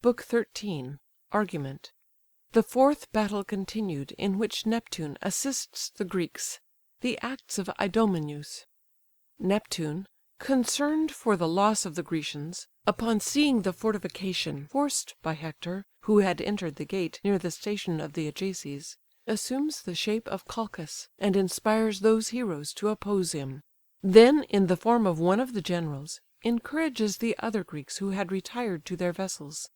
Book 13. Argument. The fourth battle continued, in which Neptune assists the Greeks. The acts of Idomeneus. Neptune, concerned for the loss of the Grecians, upon seeing the fortification forced by Hector, who had entered the gate near the station of the Ajaces, assumes the shape of Calchas, and inspires those heroes to oppose him. Then, in the form of one of the generals, encourages the other Greeks who had retired to their vessels.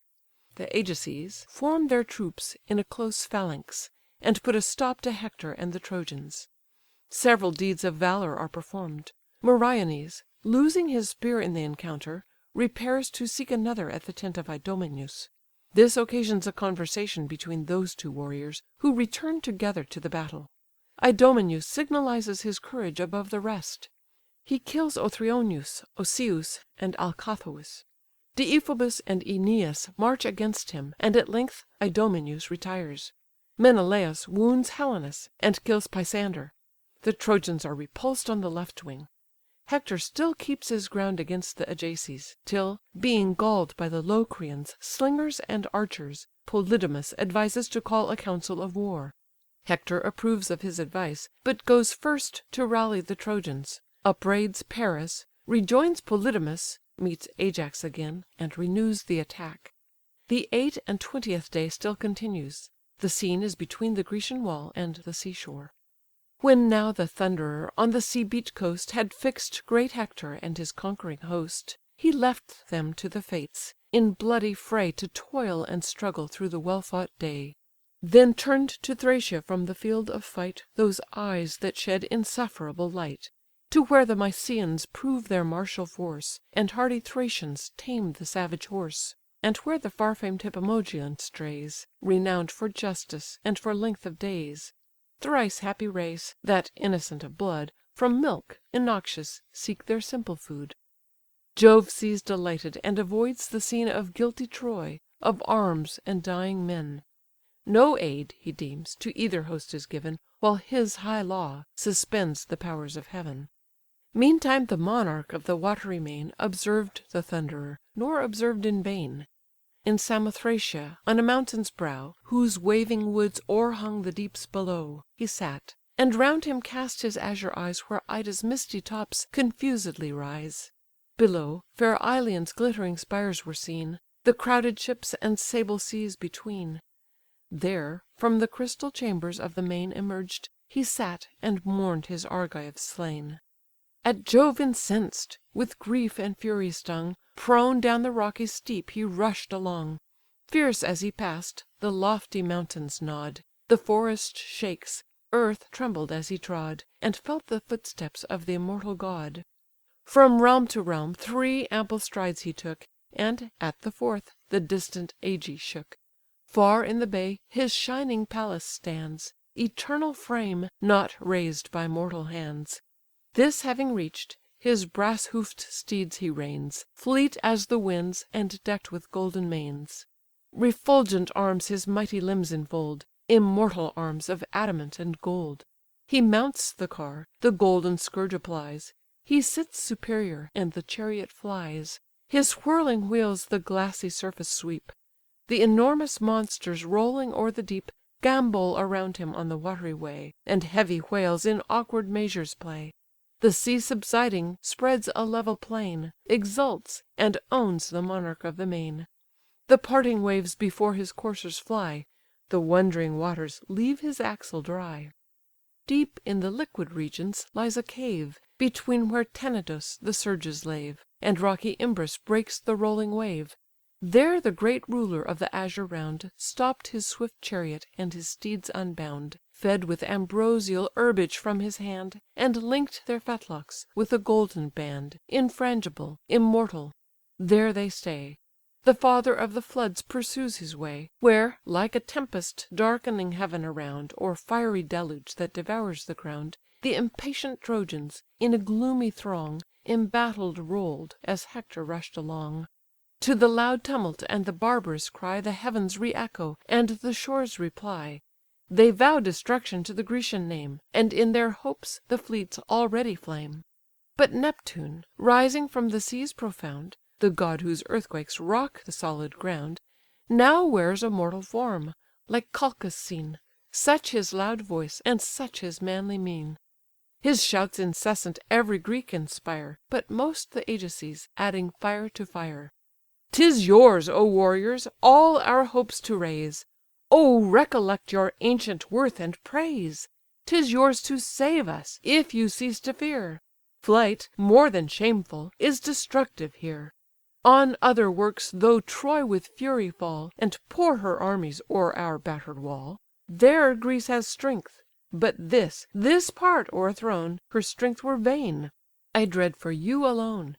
The Ajaces form their troops in a close phalanx, and put a stop to Hector and the Trojans. Several deeds of valour are performed. Meriones, losing his spear in the encounter, repairs to seek another at the tent of Idomeneus. This occasions a conversation between those two warriors, who return together to the battle. Idomeneus signalizes his courage above the rest. He kills Othryoneus, Oceus, and Alcathous. Deiphobus and Æneas march against him, and at length Idomeneus retires. Menelaus wounds Helenus, and kills Pisander. The Trojans are repulsed on the left wing. Hector still keeps his ground against the Ajaces, till, being galled by the Locrians, slingers, and archers, Polydamas advises to call a council of war. Hector approves of his advice, but goes first to rally the Trojans, upraids Paris, rejoins Polydamas, meets Ajax again, and renews the attack. The 28th day still continues. The scene is between the Grecian wall and the sea shore. When now the Thunderer on the sea-beat coast had fixed great Hector and his conquering host, he left them to the fates, in bloody fray to toil and struggle through the well-fought day. Then turn'd to Thracia from the field of fight those eyes that shed insufferable light, to where the Mysians prove their martial force, and hardy Thracians tame the savage horse, and where the far-famed Hippomolgion strays, renowned for justice and for length of days. Thrice happy race, that, innocent of blood, from milk, innoxious, seek their simple food. Jove sees delighted, and avoids the scene of guilty Troy, of arms and dying men. No aid, he deems, to either host is given, while his high law suspends the powers of heaven. Meantime the monarch of the watery main observed the Thunderer, nor observed in vain. In Samothracia, on a mountain's brow, whose waving woods o'erhung the deeps below, he sat, and round him cast his azure eyes where Ida's misty tops confusedly rise. Below, fair Ilion's glittering spires were seen, the crowded ships and sable seas between. There, from the crystal chambers of the main emerged, he sat, and mourn'd his Argives slain. At Jove incensed, with grief and fury stung, prone down the rocky steep he rush'd along. Fierce as he pass'd, the lofty mountains nod, the forest shakes, earth trembled as he trod, and felt the footsteps of the immortal god. From realm to realm 3 ample strides he took, and, at the 4th, the distant Ægae shook. Far in the bay his shining palace stands, eternal frame, not raised by mortal hands. This having reach'd, his brass-hoofed steeds he reins, fleet as the winds, and decked with golden manes. Refulgent arms his mighty limbs enfold, immortal arms of adamant and gold. He mounts the car, the golden scourge applies, he sits superior, and the chariot flies. His whirling wheels the glassy surface sweep. The enormous monsters rolling o'er the deep gambol around him on the watery way, and heavy whales in awkward measures play. The sea subsiding spreads a level plain, exults, and owns the monarch of the main. The parting waves before his coursers fly, the wondering waters leave his axle dry. Deep in the liquid regions lies a cave, between where Tenedos the surges lave, and rocky Imbrus breaks the rolling wave. There the great ruler of the azure round stopp'd his swift chariot, and his steeds unbound, fed with ambrosial herbage from his hand, and link'd their fetlocks with a golden band, infrangible, immortal. There they stay. The father of the floods pursues his way, where, like a tempest darkening heaven around, or fiery deluge that devours the ground, the impatient Trojans, in a gloomy throng, embattled roll'd, as Hector rush'd along. To the loud tumult and the barbarous cry the heavens re-echo, and the shores reply. They vow destruction to the Grecian name, and in their hopes the fleets already flame. But Neptune, rising from the seas profound, the god whose earthquakes rock the solid ground, now wears a mortal form, like Calchas seen, such his loud voice, and such his manly mien. His shouts incessant every Greek inspire, but most the Ajaces, adding fire to fire. "'Tis yours, O warriors, all our hopes to raise; O recollect your ancient worth and praise! 'Tis yours to save us, if you cease to fear; Flight, more than shameful, is destructive here. On other works though Troy with fury fall, And pour her armies o'er our batter'd wall, There Greece has strength; but this part o'erthrown, Her strength were vain. I dread for you alone.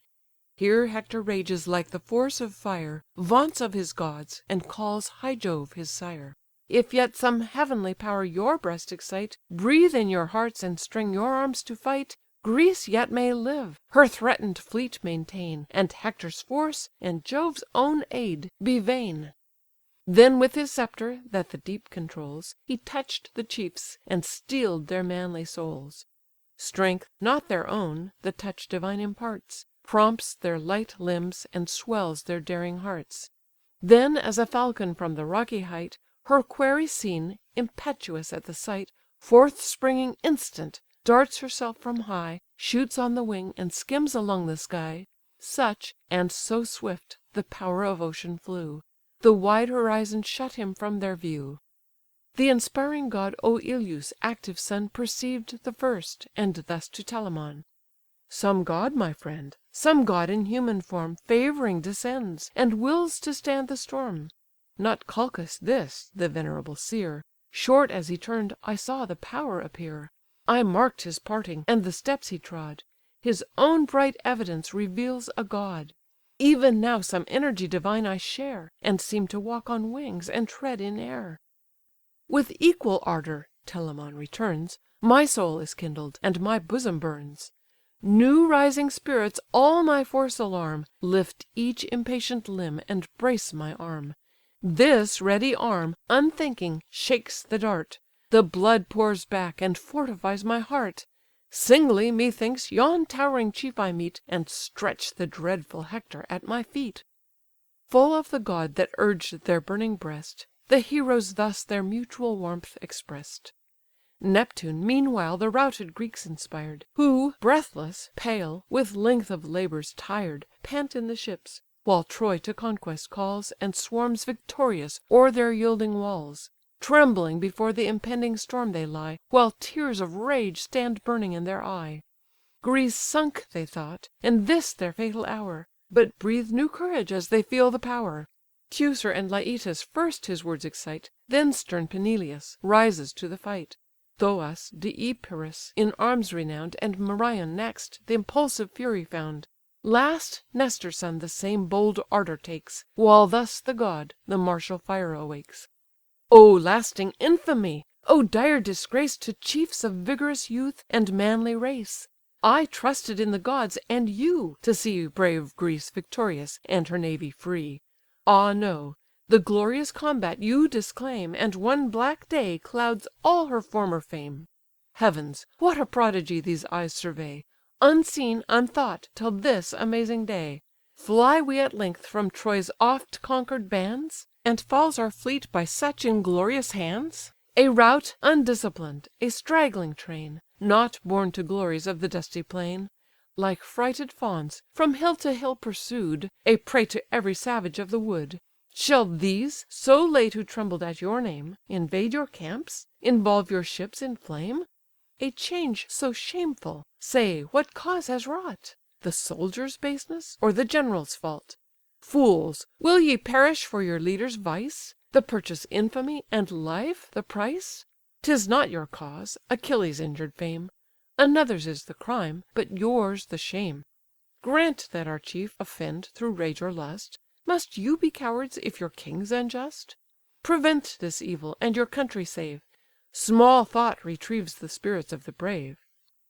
Here Hector rages like the force of fire, Vaunts of his gods, and calls high Jove his sire. If yet some heavenly power your breast excite, Breathe in your hearts, and string your arms to fight, Greece yet may live, her threatened fleet maintain, And Hector's force, and Jove's own aid, be vain." Then with his sceptre, that the deep controls, He touch'd the chiefs, and steel'd their manly souls. Strength, not their own, the touch divine imparts, Prompts their light limbs, and swells their daring hearts. Then as a falcon from the rocky height, Her quarry seen, impetuous at the sight, Forth springing instant, darts herself from high, Shoots on the wing, and skims along the sky: Such, and so swift, the power of ocean flew; The wide horizon shut him from their view. The inspiring god Oïleus' active son Perceived the first, and thus to Telamon: "Some god, my friend, some god in human form Favouring descends, and wills to stand the storm. Not Calchas this, the venerable seer; Short as he turn'd, I saw the power appear. I mark'd his parting, and the steps he trod; His own bright evidence reveals a god. Even now some energy divine I share, And seem to walk on wings, and tread in air." "With equal ardour (Telamon returns) My soul is kindled, and my bosom burns. New rising spirits all my force alarm, Lift each impatient limb, and brace my arm. This ready arm, unthinking, shakes the dart; The blood pours back, and fortifies my heart. Singly, methinks, yon towering chief I meet, And stretch the dreadful Hector at my feet." Full of the god that urged their burning breast, The heroes thus their mutual warmth express'd. Neptune meanwhile the routed Greeks inspired, Who, breathless, pale, with length of labours tired, Pant in the ships; while Troy to conquest calls, And swarms victorious o'er their yielding walls. Trembling before the impending storm they lie, While tears of rage stand burning in their eye. Greece sunk, they thought, and this their fatal hour; But breathe new courage as they feel the power. Teucer and Leitus first his words excite, Then stern Peneleus rises to the fight. Thoas, Deipyrus, in arms renown'd, And Merion next, the impulsive fury found. Last, Nestor's son the same bold ardour takes, While thus the god the martial fire awakes: "O lasting infamy! O dire disgrace To chiefs of vigorous youth and manly race! I trusted in the gods, and you, to see Brave Greece victorious, and her navy free. Ah no! The glorious combat you disclaim, And one black day clouds all her former fame. Heavens! what a prodigy these eyes survey, Unseen, unthought, till this amazing day! Fly we at length from Troy's oft conquer'd bands? And falls our fleet by such inglorious hands? A rout undisciplined, a straggling train, Not born to glories of the dusty plain; Like frighted fawns, from hill to hill pursued, A prey to every savage of the wood. Shall these, so late who trembled at your name, Invade your camps? Involve your ships in flame? A change so shameful, say, what cause has wrought? The soldiers' baseness, or the general's fault? Fools! will ye perish for your leader's vice? The purchase infamy, and life the price? 'Tis not your cause, Achilles' injured fame; Another's is the crime, but yours the shame. Grant that our chief offend through rage or lust; Must you be cowards if your king's unjust? Prevent this evil, and your country save; Small thought retrieves the spirits of the brave.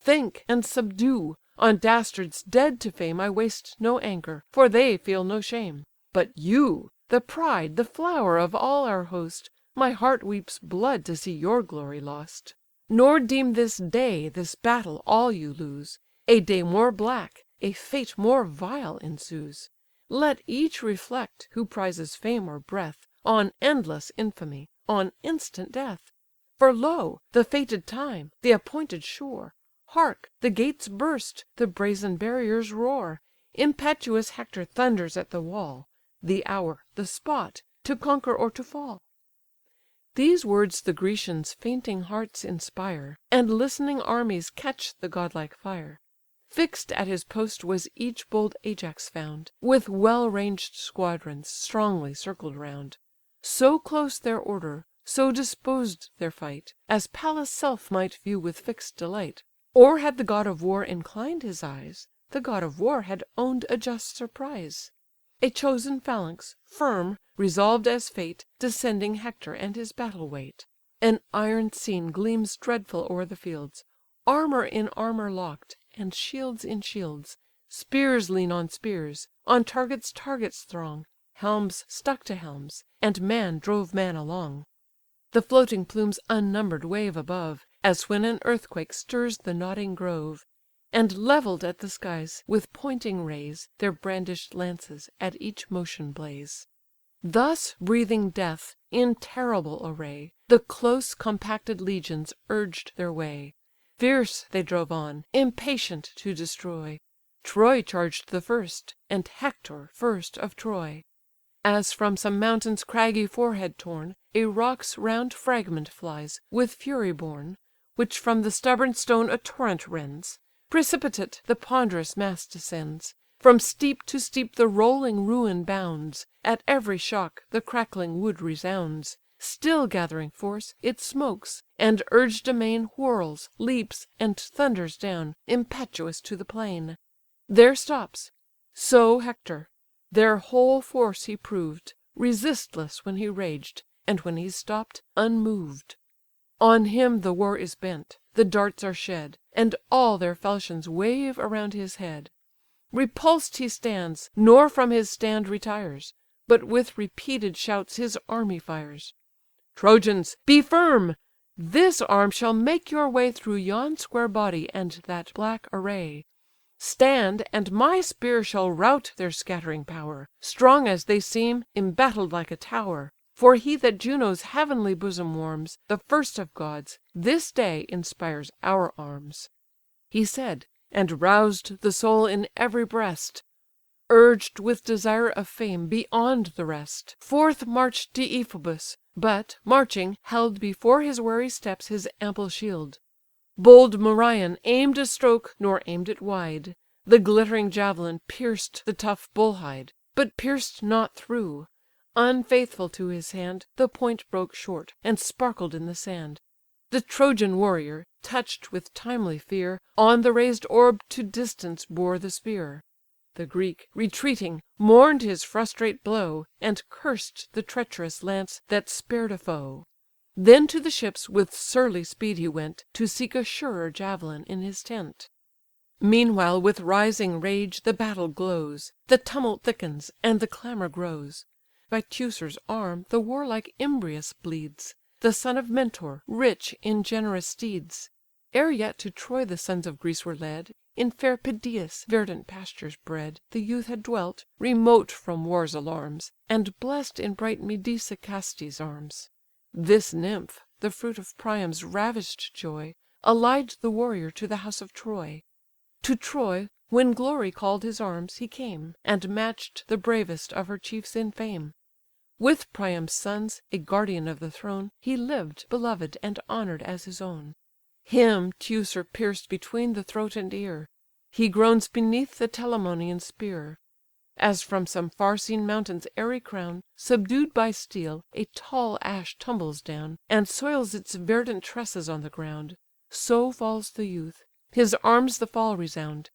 Think, and subdue; on dastards dead to fame I waste no anger, for they feel no shame. But you, the pride, the flower of all our host, My heart weeps blood to see your glory lost. Nor deem this day, this battle, all you lose; A day more black, a fate more vile ensues. Let each reflect, who prizes fame or breath, on endless infamy, on instant death. For lo! the fated time, the appointed shore; Hark! the gates burst, the brazen barriers roar, Impetuous Hector thunders at the wall, The hour, the spot, to conquer or to fall." These words the Grecians' fainting hearts inspire, And listening armies catch the godlike fire. Fix'd at his post was each bold Ajax found, With well ranged squadrons strongly circled round; So close their order, so disposed their fight, As Pallas' self might view with fixed delight. Or had the god of war inclined his eyes, The god of war had own'd a just surprise. A chosen phalanx, firm, resolved as fate, Descending Hector and his battle wait. An iron scene gleams dreadful o'er the fields, Armour in armour lock'd, and shields in shields, Spears lean on spears, on targets targets throng, Helms stuck to helms, and man drove man along. The floating plumes unnumber'd wave above, As when an earthquake stirs the nodding grove; And levell'd at the skies, with pointing rays, Their brandish'd lances at each motion blaze. Thus breathing death, in terrible array, The close compacted legions urged their way. Fierce they drove on, impatient to destroy. Troy charged the first, and Hector first of Troy. As from some mountain's craggy forehead torn, A rock's round fragment flies, with fury born, Which from the stubborn stone a torrent rends; Precipitate the ponderous mass descends; From steep to steep the rolling ruin bounds; At every shock the crackling wood resounds; Still gathering force, it smokes, and urged amain Whirls, leaps, and thunders down, impetuous to the plain. There stops: so Hector: their whole force he proved, Resistless when he raged, and when he stopp'd, unmoved. On him the war is bent, the darts are shed, And all their falchions wave around his head. Repulsed he stands, nor from his stand retires, But with repeated shouts his army fires. "Trojans, be firm! This arm shall make your way Through yon square body and that black array. Stand, and my spear shall rout their scattering power, Strong as they seem, embattled like a tower. For he that Juno's heavenly bosom warms, The first of gods, this day inspires our arms." He said, and roused the soul in every breast. Urged with desire of fame beyond the rest, Forth march'd Deiphobus, but, marching, held Before his wary steps his ample shield. Bold Merion aim'd a stroke, nor aim'd it wide; The glittering javelin pierced the tough bull hide, But pierced not through: unfaithful to his hand, The point broke short, and sparkled in the sand. The Trojan warrior, touch'd with timely fear, On the raised orb to distance bore the spear. The Greek, retreating, mourn'd his frustrate blow, And cursed the treacherous lance that spared a foe. Then to the ships with surly speed he went, To seek a surer javelin in his tent. Meanwhile with rising rage the battle glows, The tumult thickens, and the clamour grows. By Teucer's arm the warlike Imbrius bleeds, The son of Mentor, rich in generous steeds. Ere yet to Troy the sons of Greece were led, In fair Pedaeus' verdant pastures bred, The youth had dwelt, remote from war's alarms, And bless'd in bright Medesicaste's arms. This nymph, the fruit of Priam's ravish'd joy, Allied the warrior to the house of Troy. To Troy, when glory call'd his arms, he came, And match'd the bravest of her chiefs in fame. With Priam's sons, a guardian of the throne, He lived, beloved and honour'd as his own. Him Teucer pierced between the throat and ear; He groans beneath the Telamonian spear. As from some far seen mountain's airy crown, Subdued by steel, a tall ash tumbles down, And soils its verdant tresses on the ground; So falls the youth, his arms the fall resound.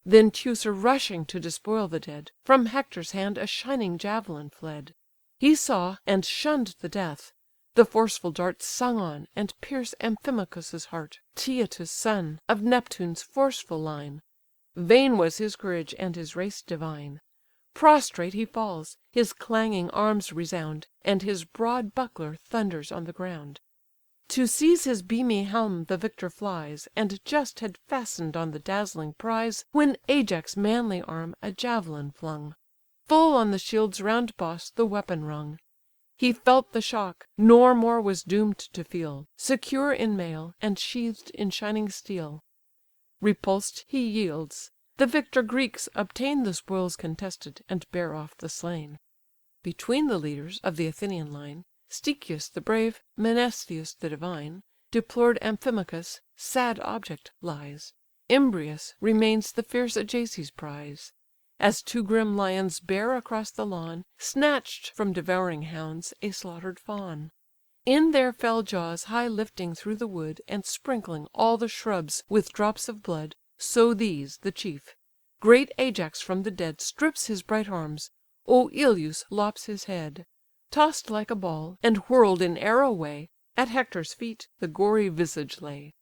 Then Teucer rushing to despoil the dead, From Hector's hand a shining javelin fled. He saw, and shunn'd the death; the forceful dart Sung on, and pierced Amphimachus' heart, Teutus' son, of Neptune's forceful line. Vain was his courage, and his race divine. Prostrate he falls, his clanging arms resound, And his broad buckler thunders on the ground. To seize his beamy helm the victor flies, And just had fasten'd on the dazzling prize, When Ajax' manly arm a javelin flung. Full on the shield's round boss the weapon rung. He felt the shock, nor more was doom'd to feel, Secure in mail, and sheathed in shining steel. Repulsed, he yields: the victor Greeks obtain the spoils contested, and bear off the slain. Between the leaders of the Athenian line, Stichius the brave, Menestheus the divine, Deplored Amphimachus, sad object, lies; Imbrius remains the fierce Ajaces' prize; As two grim lions bear across the lawn, Snatch'd from devouring hounds, a slaughter'd fawn; In their fell jaws high lifting through the wood, And sprinkling all the shrubs with drops of blood, So these, the chief: great Ajax from the dead Strips his bright arms, Oïleus lops his head; Toss'd like a ball, and whirl'd in air away, At Hector's feet the gory visage lay.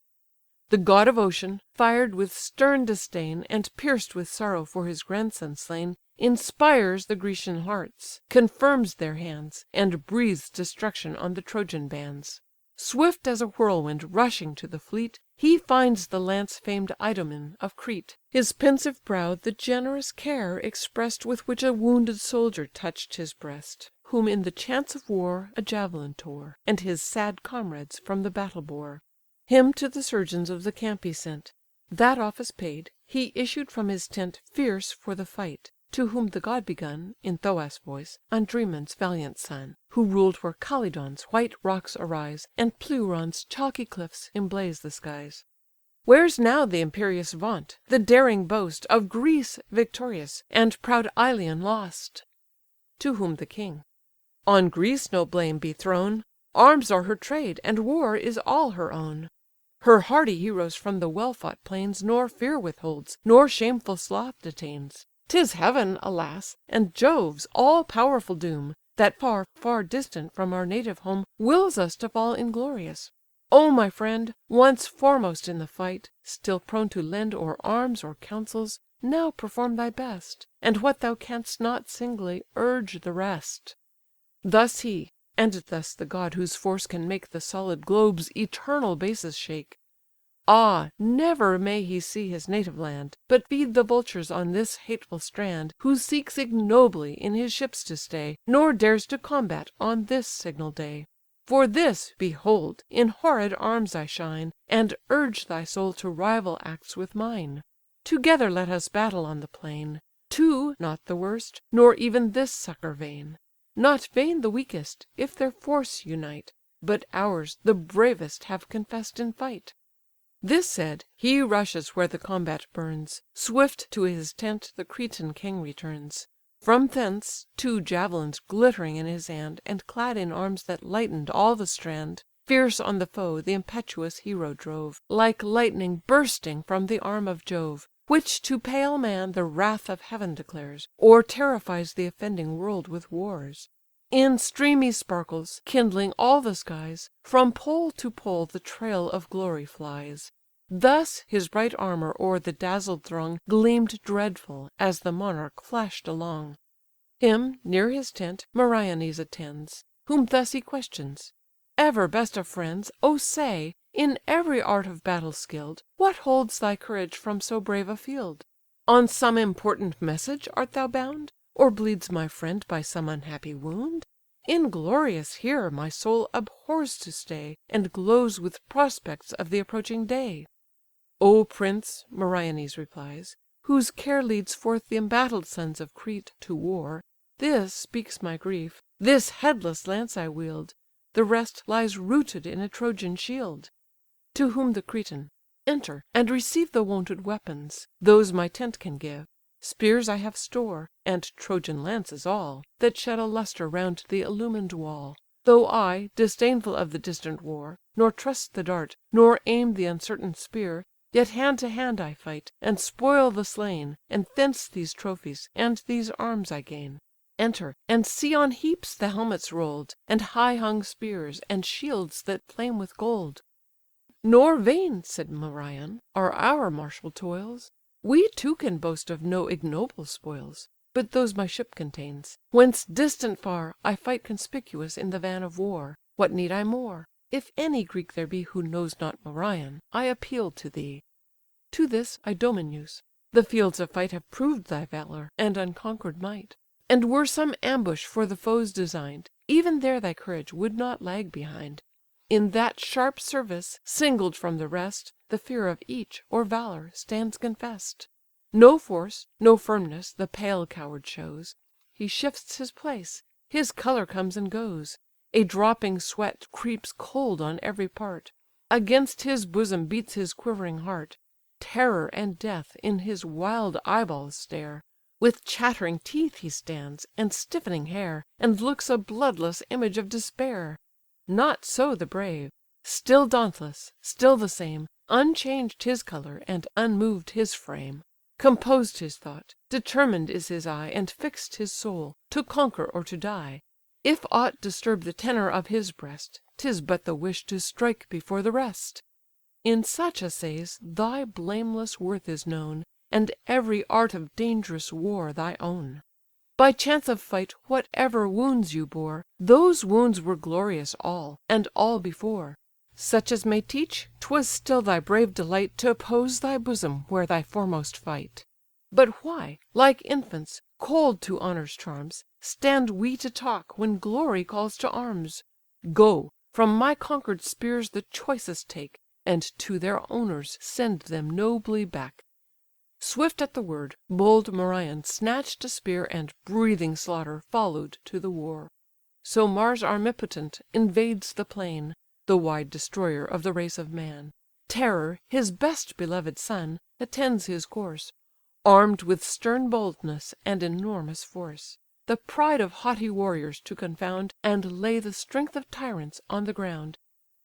The god of ocean, fired with stern disdain, And pierced with sorrow for his grandson slain, Inspires the Grecian hearts, confirms their hands, And breathes destruction on the Trojan bands. Swift as a whirlwind rushing to the fleet, He finds the lance famed Idomen of Crete; His pensive brow the generous care express'd With which a wounded soldier touch'd his breast, Whom in the chance of war a javelin tore, And his sad comrades from the battle bore. Him to the surgeons of the camp he sent; That office paid, he issued from his tent Fierce for the fight: to whom the god begun, In Thoas' voice, Andræmon's valiant son, Who ruled where Calydon's white rocks arise, And Pleuron's chalky cliffs emblaze the skies. Where's now the imperious vaunt, the daring boast Of Greece victorious, and proud Ilion lost? To whom the king: "On Greece no blame be thrown; Arms are her trade, and war is all her own. Her hardy heroes from the well fought plains Nor fear withholds, nor shameful sloth detains. 'Tis heaven, alas! and Jove's all powerful doom, That far, far distant from our native home, Wills us to fall inglorious. O my friend! Once foremost in the fight, still prone to lend Or arms or counsels, now perform thy best, And what thou canst not singly, urge the rest." Thus he; and thus the god whose force can make The solid globe's eternal bases shake. Ah! never may he see his native land, But feed the vultures on this hateful strand, Who seeks ignobly in his ships to stay, Nor dares to combat on this signal day. For this, behold, in horrid arms I shine, And urge thy soul to rival acts with mine. Together let us battle on the plain; Two, not the worst, nor even this succour vain; Not vain the weakest, if their force unite, But ours the bravest have confess'd in fight." This said, he rushes where the combat burns; Swift to his tent the Cretan king returns. From thence, two javelins glittering in his hand, And clad in arms that lighten'd all the strand, Fierce on the foe the impetuous hero drove, Like lightning bursting from the arm of Jove, Which to pale man the wrath of heaven declares, Or terrifies the offending world with wars. In streamy sparkles, kindling all the skies, From pole to pole the trail of glory flies. Thus his bright armour o'er the dazzled throng Gleam'd dreadful, as the monarch flash'd along. Him, near his tent, Meriones attends, Whom thus he questions: "Ever best of friends, O say, in every art of battle skill'd, What holds thy courage from so brave a field? On some important message art thou bound? Or bleeds my friend by some unhappy wound? Inglorious here my soul abhors to stay, And glows with prospects of the approaching day." "O prince (Meriones replies), whose care Leads forth the embattled sons of Crete to war, This speaks my grief: this headless lance I wield, The rest lies rooted in a Trojan shield." To whom the Cretan: "Enter, and receive The wonted weapons; those my tent can give. Spears I have store, and Trojan lances all, That shed a lustre round the illumined wall. Though I, disdainful of the distant war, Nor trust the dart, nor aim the uncertain spear, Yet hand to hand I fight, and spoil the slain, And thence these trophies, and these arms I gain. Enter, and see on heaps the helmets roll'd, And high hung spears, and shields that flame with gold." "Nor vain (said Merion) are our martial toils; We too can boast of no ignoble spoils, But those my ship contains; whence distant far I fight conspicuous in the van of war. What need I more? If any Greek there be Who knows not Merion, I appeal to thee." To this, Idomeneus: "The fields of fight Have proved thy valour, and unconquer'd might; And were some ambush for the foes design'd, even there thy courage would not lag behind. In that sharp service, singled from the rest, the fear of each, or valour, stands confess'd. No force, no firmness, the pale coward shows; He shifts his place, his colour comes and goes; A dropping sweat creeps cold on every part; Against his bosom beats his quivering heart; Terror and death in his wild eyeballs stare; With chattering teeth he stands, and stiffening hair, And looks a bloodless image of despair. Not so the brave: still dauntless, still the same, Unchanged his colour, and unmoved his frame; Composed his thought, determined is his eye, And fix'd his soul, to conquer or to die. If aught disturb the tenor of his breast, 'Tis but the wish to strike before the rest. In such assays thy blameless worth is known, And every art of dangerous war thy own. By chance of fight whatever wounds you bore, Those wounds were glorious all, and all before: Such as may teach, 'twas still thy brave delight To oppose thy bosom where thy foremost fight. But why, like infants, cold to honour's charms, Stand we to talk, when glory calls to arms? Go, from my conquer'd spears the choicest take, And to their owners send them nobly back." Swift at the word, bold Merion snatch'd a spear, And, breathing slaughter, follow'd to the war. So Mars armipotent invades the plain, The wide destroyer of the race of man. Terror, his best beloved son, attends his course, Arm'd with stern boldness and enormous force; The pride of haughty warriors to confound, And lay the strength of tyrants on the ground.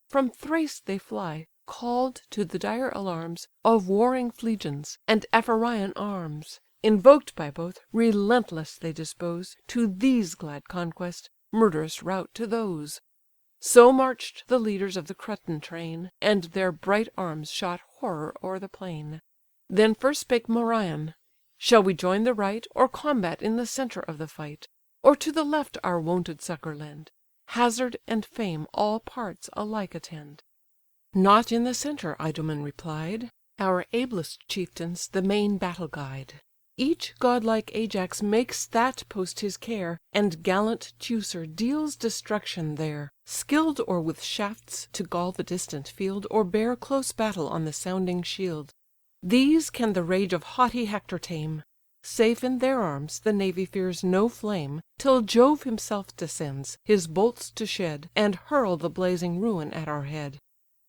From Thrace they fly, call'd to the dire alarms Of warring Phlegians, and Ephyrian arms; Invoked by both, relentless they dispose, To these glad conquest, murderous rout to those. So march'd the leaders of the Cretan train, And their bright arms shot horror o'er the plain. Then first spake Merion: "Shall we join the right, Or combat in the centre of the fight? Or to the left our wonted succour lend? Hazard and fame all parts alike attend." "Not in the centre," Idomen replied; "Our ablest chieftains the main battle guide. Each godlike Ajax makes that post his care, And gallant Teucer deals destruction there, Skill'd or with shafts to gall the distant field, Or bear close battle on the sounding shield. These can the rage of haughty Hector tame; Safe in their arms the navy fears no flame, Till Jove himself descends, his bolts to shed, And hurl the blazing ruin at our head.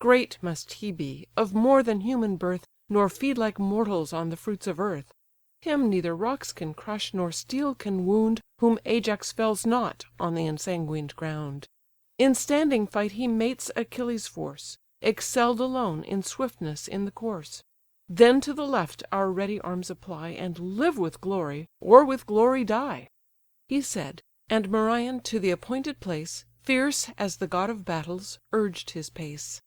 Great must he be, of more than human birth, Nor feed like mortals on the fruits of earth. Him neither rocks can crush, nor steel can wound, Whom Ajax fells not on the ensanguined ground. In standing fight he mates Achilles' force, Excell'd alone in swiftness in the course. Then to the left our ready arms apply, And live with glory, or with glory die." He said, and Merion to the appointed place, Fierce as the god of battles, urged his pace.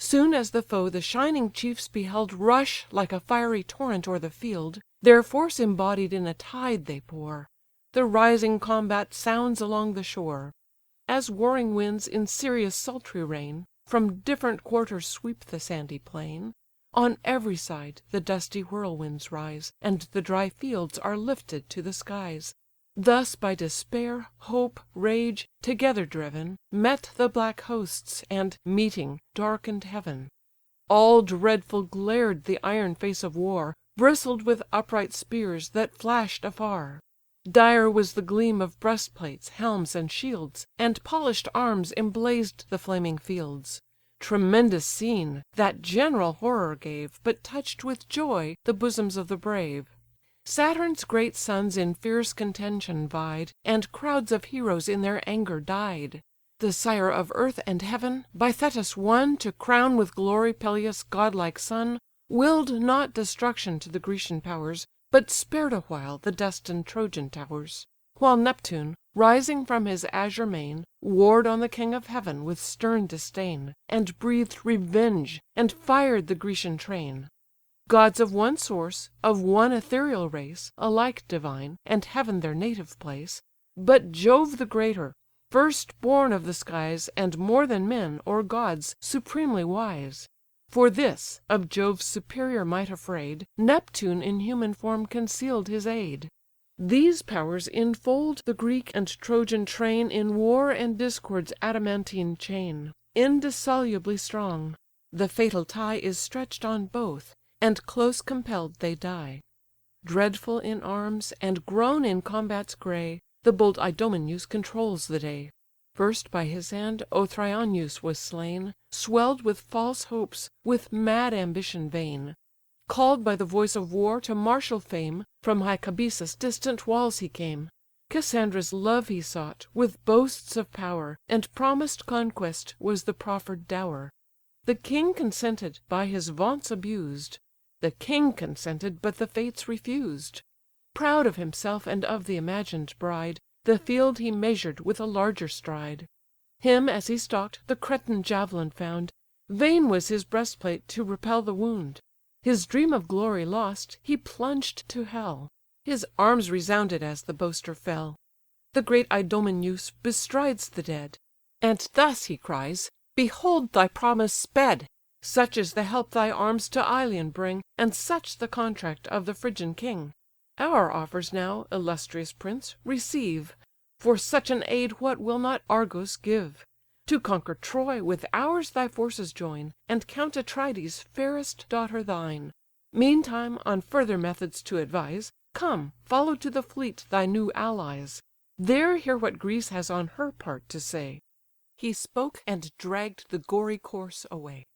Soon as the foe the shining chiefs beheld Rush like a fiery torrent o'er the field, Their force embodied in a tide they pour; The rising combat sounds along the shore. As warring winds in Sirius' sultry reign, From different quarters sweep the sandy plain; On every side the dusty whirlwinds rise, And the dry fields are lifted to the skies. Thus by despair, hope, rage, together driven, Met the black hosts, and, meeting, darken'd heaven. All dreadful glared the iron face of war, Bristled with upright spears, that flash'd afar. Dire was the gleam of breastplates, helms, and shields, And polish'd arms emblazed the flaming fields. Tremendous scene, that general horror gave, But touch'd with joy the bosoms of the brave. Saturn's great sons in fierce contention vied, And crowds of heroes in their anger died. The sire of earth and heaven, by Thetis won To crown with glory Peleus' godlike son, Will'd not destruction to the Grecian powers, But spared awhile the destined Trojan towers; While Neptune, rising from his azure main, Warr'd on the king of heaven with stern disdain, And breathed revenge, and fired the Grecian train. Gods of one source, of one ethereal race, Alike divine, and heaven their native place; But Jove the greater, first born of the skies, And more than men, or gods, supremely wise. For this, of Jove's superior might afraid, Neptune in human form conceal'd his aid. These powers enfold the Greek and Trojan train In war and discord's adamantine chain, Indissolubly strong: the fatal tie Is stretch'd on both, and close compell'd they die. Dreadful in arms, and grown in combats grey, The bold Idomeneus controls the day. First by his hand Othryoneus was slain, Swell'd with false hopes, with mad ambition vain. Call'd by the voice of war to martial fame, From high Cabesus' distant walls he came. Cassandra's love he sought, with boasts of power, And promised conquest was the proffer'd dower. The king consented, by his vaunts abused; The king consented, but the fates refused. Proud of himself and of the imagined bride, The field he measured with a larger stride. Him as he stalk'd, the Cretan javelin found; Vain was his breastplate to repel the wound. His dream of glory lost, he plunged to hell; His arms resounded as the boaster fell. The great Idomeneus bestrides the dead, And thus he cries: "Behold thy promise sped! Such is the help thy arms to Ilion bring, And such the contract of the Phrygian king. Our offers now, illustrious prince, receive; For such an aid what will not Argos give? To conquer Troy, with ours thy forces join, And count Atrides' fairest daughter thine. Meantime, on further methods to advise, Come, follow to the fleet thy new allies; There hear what Greece has on her part to say." He spoke, and dragg'd the gory corse away.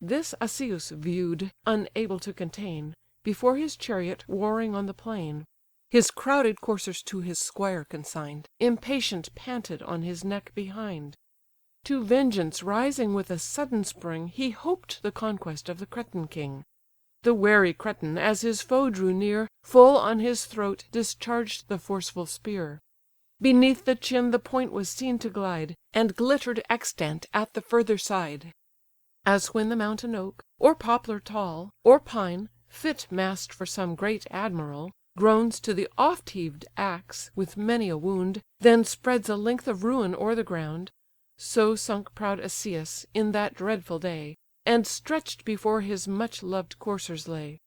This Asius view'd, unable to contain, Before his chariot warring on the plain. His crowded coursers to his squire consign'd, Impatient panted on his neck behind. To vengeance rising with a sudden spring, He hoped the conquest of the Cretan king. The wary Cretan, as his foe drew near, Full on his throat discharged the forceful spear. Beneath the chin the point was seen to glide, And glitter'd extant at the further side. As when the mountain oak, or poplar tall, Or pine, fit mast for some great admiral, Groans to the oft heaved axe, with many a wound, Then spreads a length of ruin o'er the ground; So sunk proud Asius in that dreadful day, And stretch'd before his much loved coursers lay.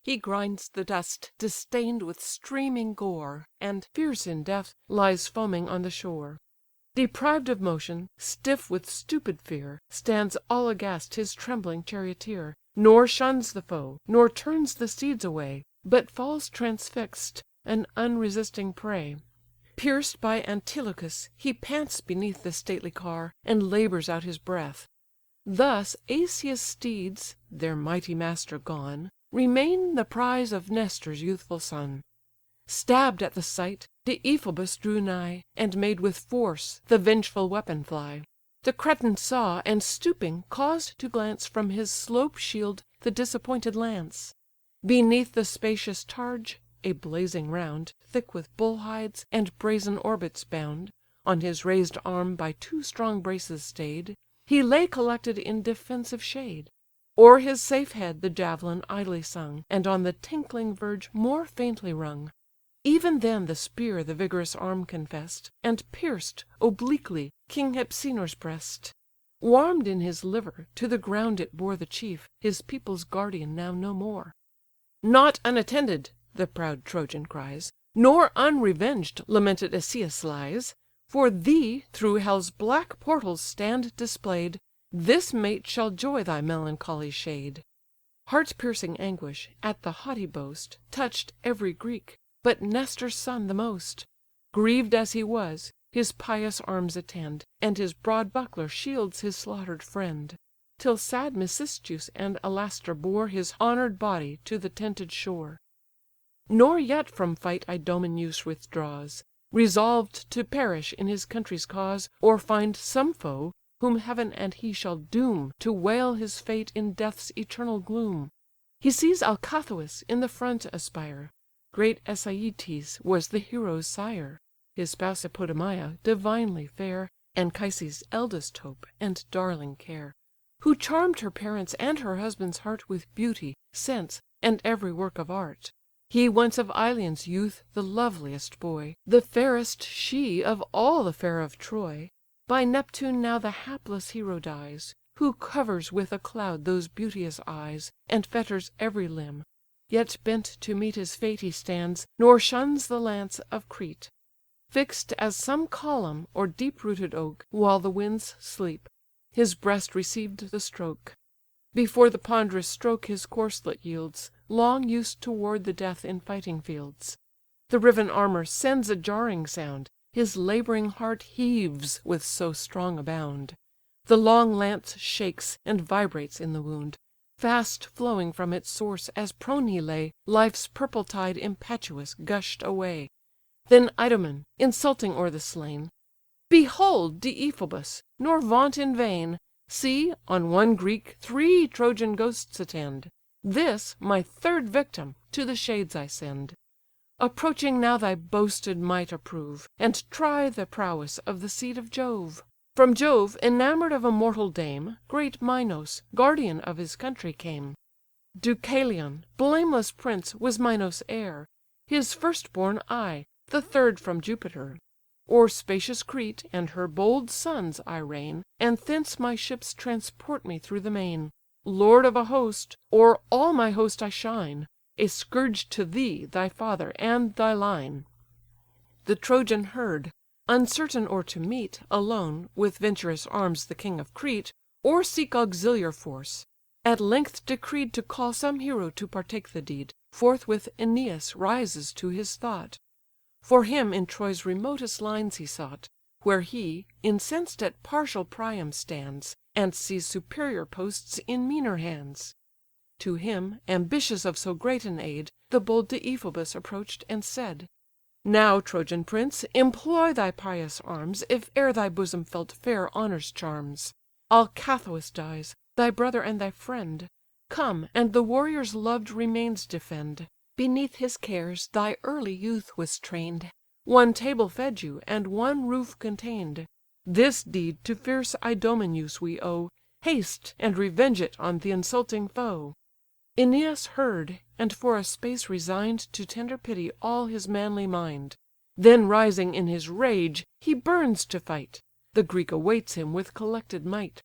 He grinds the dust distain'd with streaming gore, And, fierce in death, lies foaming on the shore. Deprived of motion, stiff with stupid fear, Stands all aghast his trembling charioteer, Nor shuns the foe, nor turns the steeds away, But falls transfixed, an unresisting prey. Pierced by Antilochus, he pants beneath The stately car, and labours out his breath. Thus Asius' steeds, their mighty master gone, Remain the prize of Nestor's youthful son. Stabb'd at the sight, Deiphobus drew nigh, And made with force the vengeful weapon fly. The Cretan saw, and stooping caused to glance From his slope shield the disappointed lance. Beneath the spacious targe, a blazing round, Thick with bull hides and brazen orbits bound, On his raised arm by two strong braces stay'd, He lay collected in defensive shade. O'er his safe head the javelin idly sung, And on the tinkling verge more faintly rung. Even then the spear the vigorous arm confess'd, And pierced, obliquely, king Hypsenor's breast. Warm'd in his liver, to the ground it bore The chief, his people's guardian now no more. "Not unattended (the proud Trojan cries), Nor unrevenged lamented Asius lies: For thee through hell's black portals stand display'd, This mate shall joy thy melancholy shade." Heart-piercing anguish, at the haughty boast, Touch'd every Greek, but Nestor's son the most. Grieved as he was, his pious arms attend, And his broad buckler shields his slaughter'd friend. Till sad Mecistheus and Alastor bore His honour'd body to the tented shore. Nor yet from fight Idomeneus withdraws, Resolved to perish in his country's cause, Or find some foe, whom heaven and he shall doom To wail his fate in death's eternal gloom. He sees Alcathous in the front aspire; Great Æsyetes was the hero's sire; His spouse Hippodamia, divinely fair, Anchises' eldest hope, and darling care; Who charm'd her parents and her husband's heart With beauty, sense, and every work of art. He once of Ilion's youth the loveliest boy, The fairest she of all the fair of Troy. By Neptune now the hapless hero dies, Who covers with a cloud those beauteous eyes, And fetters every limb. Yet bent to meet his fate he stands, nor shuns the lance of Crete. Fix'd as some column, or deep-rooted oak, while the winds sleep, his breast received the stroke. Before the ponderous stroke his corslet yields, long used to ward the death in fighting fields. The riven armour sends a jarring sound, his labouring heart heaves with so strong a bound. The long lance shakes, and vibrates in the wound, fast flowing from its source, as prone he lay, life's purple tide impetuous gush'd away. Then Idomen, insulting o'er the slain: "Behold, Deiphobus! nor vaunt in vain: See, on one Greek 3 Trojan ghosts attend; This, my third victim, to the shades I send. Approaching now thy boasted might approve, And try the prowess of the seed of Jove. From Jove, enamour'd of a mortal dame, Great Minos, guardian of his country, came. Deucalion, blameless prince, was Minos' heir; His first born I, the third from Jupiter. O'er spacious Crete, and her bold sons, I reign, And thence my ships transport me through the main. Lord of a host, o'er all my host I shine, A scourge to thee, thy father, and thy line." The Trojan heard, uncertain or to meet, Alone, with venturous arms the king of Crete, Or seek auxiliar force; at length decreed To call some hero to partake the deed. Forthwith Æneas rises to his thought; For him in Troy's remotest lines he sought, Where he, incensed at partial Priam, stands, And sees superior posts in meaner hands. To him, ambitious of so great an aid, The bold Deiphobus approach'd, and said: "Now, Trojan prince, employ thy pious arms, If e'er thy bosom felt fair honour's charms. Alcathous dies, thy brother and thy friend; Come, and the warrior's loved remains defend. Beneath his cares thy early youth was trained; One table fed you, and one roof contained. This deed to fierce Idomeneus we owe; Haste, and revenge it on the insulting foe." Æneas heard, and for a space resign'd To tender pity all his manly mind. Then rising in his rage, he burns to fight; The Greek awaits him with collected might.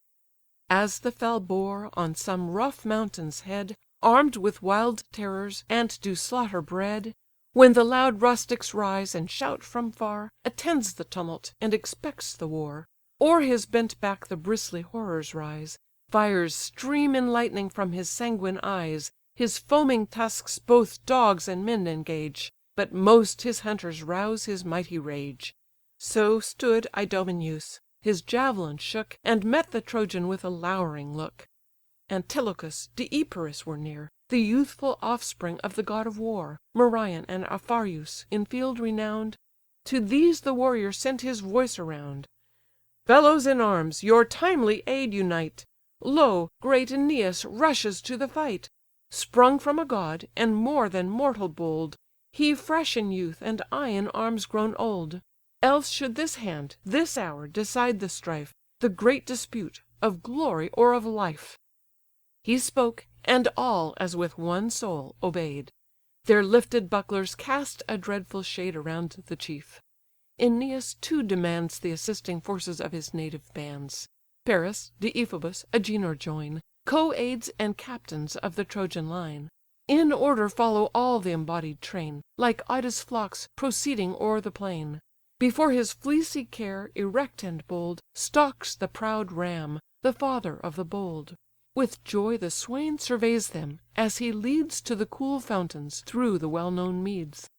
As the fell boar, on some rough mountain's head, Arm'd with wild terrors, and do slaughter bread; When the loud rustics rise, and shout from far, Attends the tumult, and expects the war; O'er his bent back the bristly horrors rise; Fires stream in lightning from his sanguine eyes; His foaming tusks both dogs and men engage, But most his hunters rouse his mighty rage. So stood Idomeneus; his javelin shook, And met the Trojan with a lowering look. Antilochus, Deipyrus were near, The youthful offspring of the god of war; Merion and Aphareus, in field renown'd. To these the warrior sent his voice around: "Fellows in arms, your timely aid unite! Lo, great Æneas rushes to the fight! Sprung from a god, and more than mortal bold, He fresh in youth, and I in arms grown old. Else should this hand, this hour, decide the strife, The great dispute, of glory or of life." He spoke, and all, as with one soul, obey'd. Their lifted bucklers cast a dreadful shade Around the chief. Æneas too demands the assisting forces of his native bands. Paris, Deiphobus, Agenor join, Co-aids and captains of the Trojan line. In order follow all the embodied train, Like Ida's flocks proceeding o'er the plain. Before his fleecy care, erect and bold, Stalks the proud ram, the father of the bold. With joy the swain surveys them, as he leads To the cool fountains through the well known meads.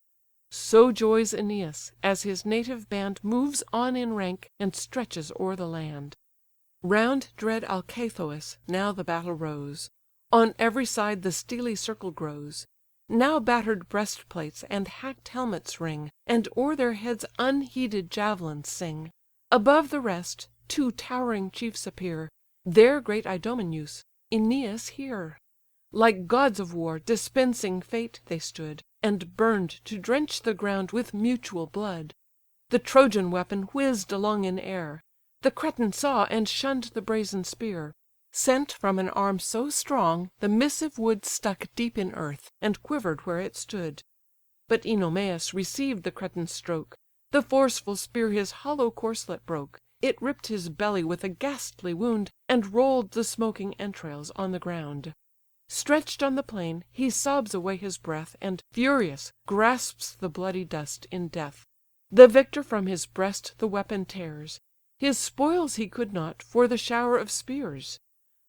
So joys Æneas, as his native band Moves on in rank, and stretches o'er the land. Round dread Alcathous now the battle rose; On every side the steely circle grows. Now batter'd breastplates and hack'd helmets ring, And o'er their heads unheeded javelins sing. Above the rest, 2 towering chiefs appear; There great Idomeneus, Æneas here. Like gods of war, dispensing fate, they stood, And burn'd to drench the ground with mutual blood. The Trojan weapon whizz'd along in air; The Cretan saw, and shunn'd the brazen spear. Sent from an arm so strong, the missive wood Stuck deep in earth, and quiver'd where it stood. But Œnomaus received the Cretan's stroke; The forceful spear his hollow corslet broke; It ripp'd his belly with a ghastly wound, And roll'd the smoking entrails on the ground. Stretch'd on the plain, he sobs away his breath, And, furious, grasps the bloody dust in death. The victor from his breast the weapon tears; His spoils he could not, for the shower of spears.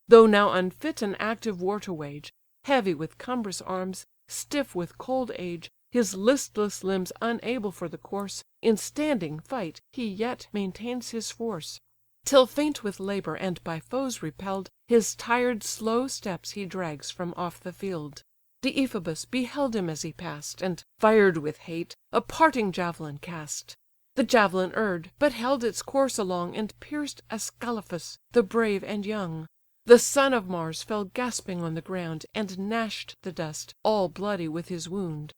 Though now unfit an active war to wage, Heavy with cumbrous arms, stiff with cold age, His listless limbs unable for the course, In standing fight he yet maintains his force; Till faint with labour, and by foes repell'd, His tired slow steps he drags from off the field. Deiphobus beheld him as he pass'd, And, fired with hate, a parting javelin cast. The javelin err'd, but held its course along, And pierced Ascalaphus, the brave and young. The son of Mars fell gasping on the ground, And gnash'd the dust, all bloody with his wound.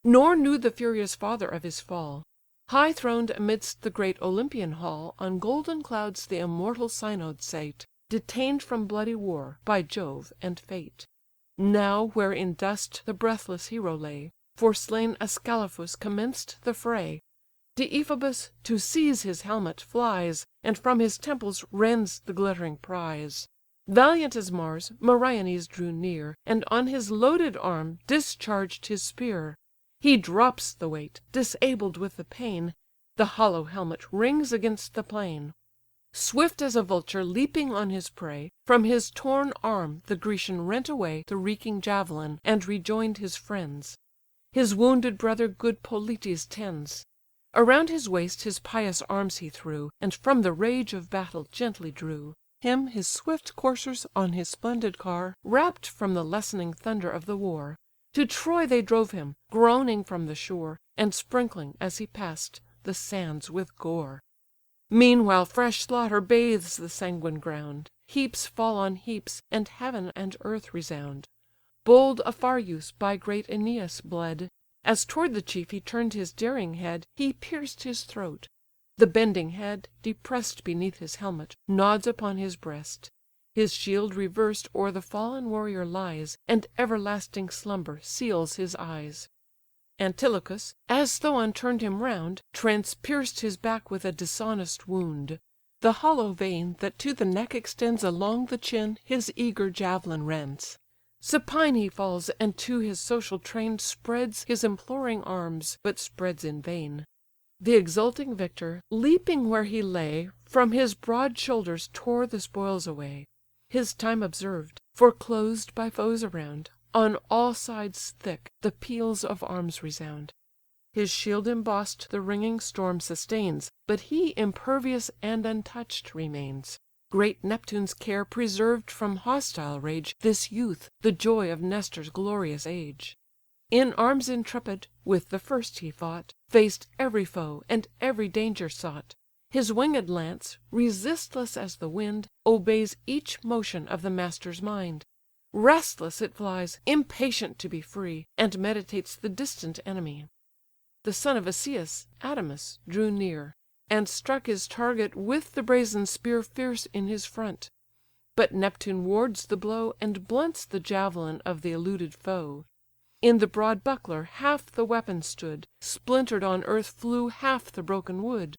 Nor knew the furious father of his fall. High throned amidst the great Olympian hall, On golden clouds the immortal synod sate, Detained from bloody war by Jove and fate. Now where in dust the breathless hero lay, For slain Ascalaphus commenced the fray. Deiphobus to seize his helmet flies, And from his temples rends the glittering prize. Valiant as Mars, Meriones drew near, And on his loaded arm discharged his spear. He drops the weight, disabled with the pain; The hollow helmet rings against the plain. Swift as a vulture leaping on his prey, From his torn arm the Grecian rent away The reeking javelin, and rejoined his friends. His wounded brother good Polites tends. Around his waist his pious arms he threw, And from the rage of battle gently drew. Him his swift coursers on his splendid car Wrapp'd from the lessening thunder of the war. To Troy they drove him, groaning from the shore, And sprinkling, as he pass'd, the sands with gore. Meanwhile fresh slaughter bathes the sanguine ground, Heaps fall on heaps, and heaven and earth resound. Bold Aphareus by great Æneas bled; As toward the chief he turn'd his daring head, He pierced his throat. The bending head, depress'd beneath his helmet, nods upon his breast. His shield reversed o'er the fallen warrior lies, And everlasting slumber seals his eyes. Antilochus, as Thoon turn'd him round, Transpierced his back with a dishonest wound. The hollow vein that to the neck extends Along the chin his eager javelin rends. Supine he falls, and to his social train Spreads his imploring arms, but spreads in vain. The exulting victor, leaping where he lay, From his broad shoulders tore the spoils away. His time observed, foreclosed by foes around, On all sides thick the peals of arms resound. His shield emboss'd the ringing storm sustains, But he impervious and untouch'd remains. Great Neptune's care preserved from hostile rage This youth, the joy of Nestor's glorious age. In arms intrepid, with the first he fought, Faced every foe, and every danger sought. His winged lance, resistless as the wind, Obeys each motion of the master's mind. Restless it flies, impatient to be free, And meditates the distant enemy. The son of Asius, Adamas, drew near, And struck his target with the brazen spear Fierce in his front. But Neptune wards the blow, And blunts the javelin of the eluded foe. In the broad buckler half the weapon stood, Splinter'd on earth flew half the broken wood.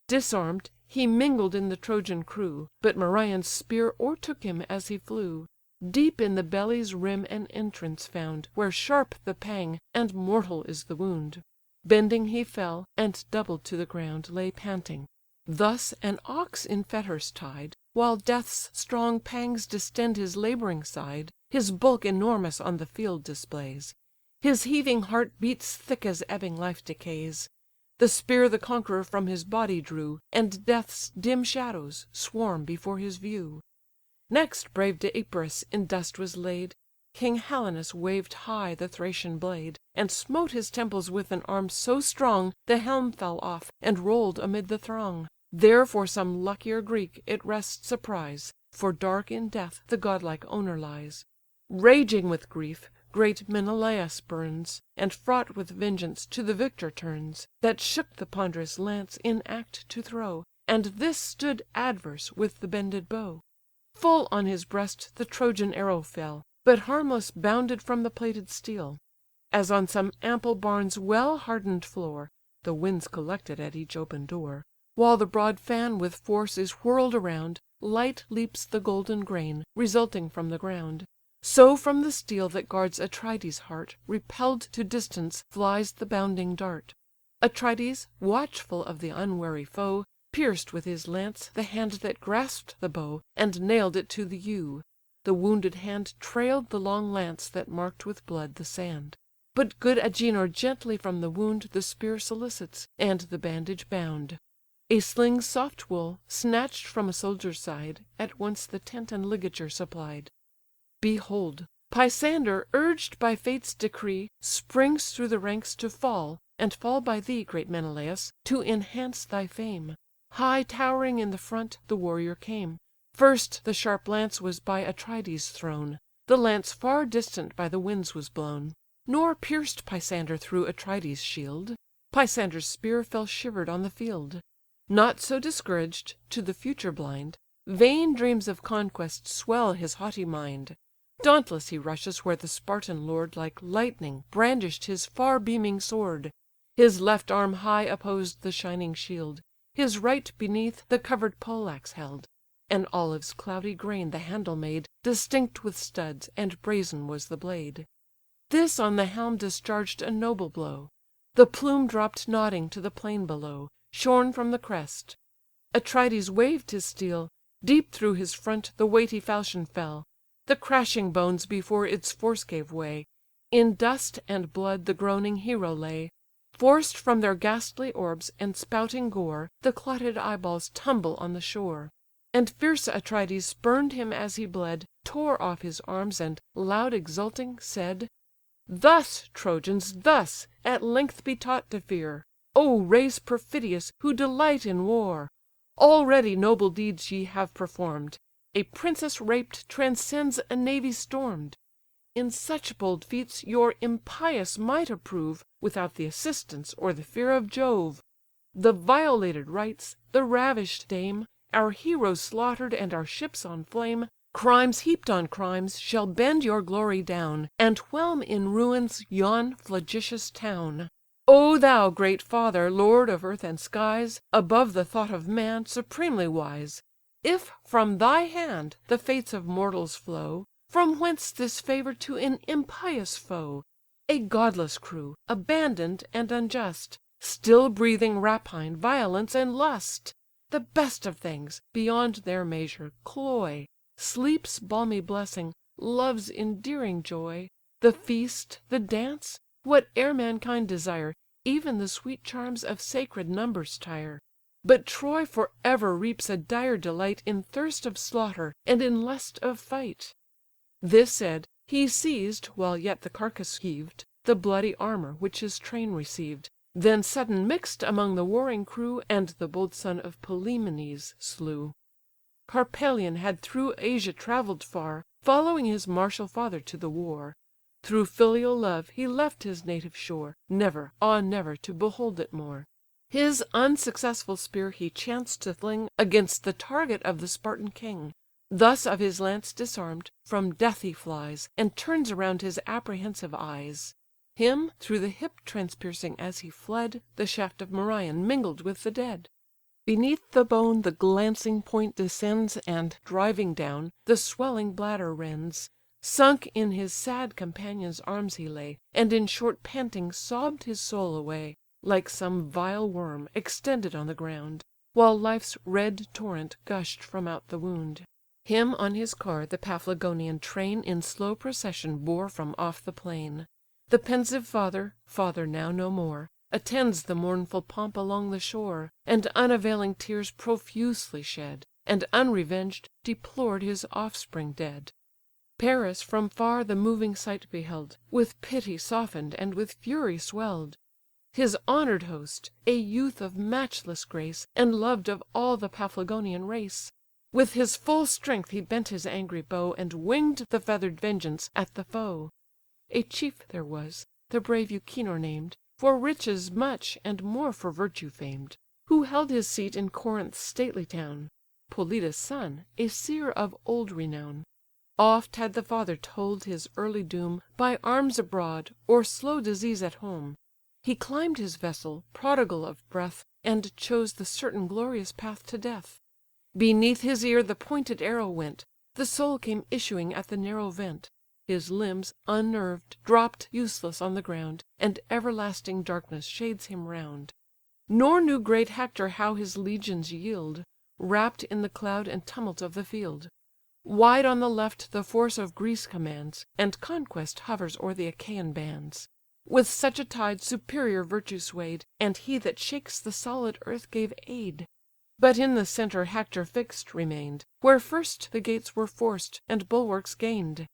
Disarm'd, he mingled in the Trojan crew, But Merion's spear o'ertook him as he flew. Deep in the belly's rim an entrance found, Where sharp the pang, and mortal is the wound. Bending he fell, and doubled to the ground Lay panting. Thus an ox in fetters tied, While death's strong pangs distend his labouring side, His bulk enormous on the field displays. His heaving heart beats thick as ebbing life decays. The spear the conqueror from his body drew, And death's dim shadows swarm before his view. Next brave Deipyrus in dust was laid. King Helenus waved high the Thracian blade, And smote his temples with an arm so strong, The helm fell off, and rolled amid the throng. There for some luckier Greek it rests a prize, For dark in death the godlike owner lies. Raging with grief, great Menelaus burns, And fraught with vengeance to the victor turns, That shook the ponderous lance in act to throw, And this stood adverse with the bended bow. Full on his breast the Trojan arrow fell, But harmless bounded from the plated steel. As on some ample barn's well hardened floor, The winds collected at each open door, While the broad fan with force is whirled around, Light leaps the golden grain, resulting from the ground. So from the steel that guards Atrides' heart, Repell'd to distance flies the bounding dart. Atrides, watchful of the unwary foe, Pierced with his lance the hand that grasped the bow, And nailed it to the yew: the wounded hand Trail'd the long lance that mark'd with blood the sand. But good Agenor gently from the wound The spear solicits, and the bandage bound. A sling's soft wool, snatch'd from a soldier's side, At once the tent and ligature supplied. Behold! Pisander, urged by fate's decree, Springs through the ranks to fall, and fall by thee, Great Menelaus, to enhance thy fame. High towering in the front the warrior came: First the sharp lance was by Atrides thrown; The lance far distant by the winds was blown; Nor pierced Pisander through Atrides' shield; Pisander's spear fell shiver'd on the field. Not so discouraged, to the future blind, Vain dreams of conquest swell his haughty mind. Dauntless he rushes where the Spartan lord Like lightning brandish'd his far beaming sword; His left arm high opposed the shining shield, His right beneath the cover'd poleaxe held; An olive's cloudy grain the handle made, Distinct with studs, and brazen was the blade. This on the helm discharged a noble blow; The plume dropp'd nodding to the plain below, Shorn from the crest. Atrides waved his steel; Deep through his front the weighty falchion fell; The crashing bones before its force gave way; In dust and blood the groaning hero lay; Forced from their ghastly orbs, and spouting gore, The clotted eyeballs tumble on the shore. And fierce Atrides spurn'd him as he bled, Tore off his arms, and, loud exulting, said: "Thus, Trojans, thus, at length be taught to fear! O race perfidious, who delight in war! Already noble deeds ye have perform'd; A princess raped transcends a navy storm'd. In such bold feats your impious might approve, Without the assistance or the fear of Jove. The violated rites, the ravish'd dame, Our heroes slaughter'd, and our ships on flame, Crimes heap'd on crimes, shall bend your glory down, And whelm in ruins yon flagitious town. O thou, great father, lord of earth and skies, Above the thought of man, supremely wise! If from thy hand the fates of mortals flow, From whence this favour to an impious foe? A godless crew, abandoned and unjust, Still breathing rapine, violence, and lust. The best of things, beyond their measure, cloy; Sleep's balmy blessing, love's endearing joy; The feast, the dance, whate'er mankind desire, Even the sweet charms of sacred numbers tire. But Troy for ever reaps a dire delight In thirst of slaughter, and in lust of fight." This said, he seized, while yet the carcase heaved, The bloody armour which his train received; Then sudden mix'd among the warring crew, And the bold son of Pylæmenes slew. Harpalion had through Asia travell'd far, Following his martial father to the war. Through filial love he left his native shore, Never, ah never, to behold it more. His unsuccessful spear he chanced to fling Against the target of the Spartan king; Thus of his lance disarm'd, from death he flies, And turns around his apprehensive eyes. Him, through the hip transpiercing as he fled, The shaft of Merion mingled with the dead. Beneath the bone the glancing point descends, And, driving down, the swelling bladder rends. Sunk in his sad companion's arms he lay, And in short pantings sobb'd his soul away, Like some vile worm extended on the ground, While life's red torrent gush'd from out the wound. Him on his car the Paphlagonian train In slow procession bore from off the plain. The pensive father now no more, Attends the mournful pomp along the shore, And unavailing tears profusely shed, And unrevenged deplored his offspring dead. Paris from far the moving sight beheld, With pity soften'd, and with fury swell'd. His honour'd host, a youth of matchless grace, And loved of all the Paphlagonian race; With his full strength he bent his angry bow, And wing'd the feather'd vengeance at the foe. A chief there was, the brave Euchenor named, For riches much, and more for virtue famed, Who held his seat in Corinth's stately town; Polydus' son, a seer of old renown. Oft had the father told his early doom, By arms abroad, or slow disease at home. He climb'd his vessel, prodigal of breath, And chose the certain glorious path to death. Beneath his ear the pointed arrow went, The soul came issuing at the narrow vent. His limbs, unnerved, dropp'd useless on the ground, And everlasting darkness shades him round. Nor knew great Hector how his legions yield, Wrapp'd in the cloud and tumult of the field. Wide on the left the force of Greece commands, And conquest hovers o'er the Achaean bands. With such a tide superior virtue sway'd, And he that shakes the solid earth gave aid. But in the centre Hector fix'd remained, Where first the gates were forced, and bulwarks gained.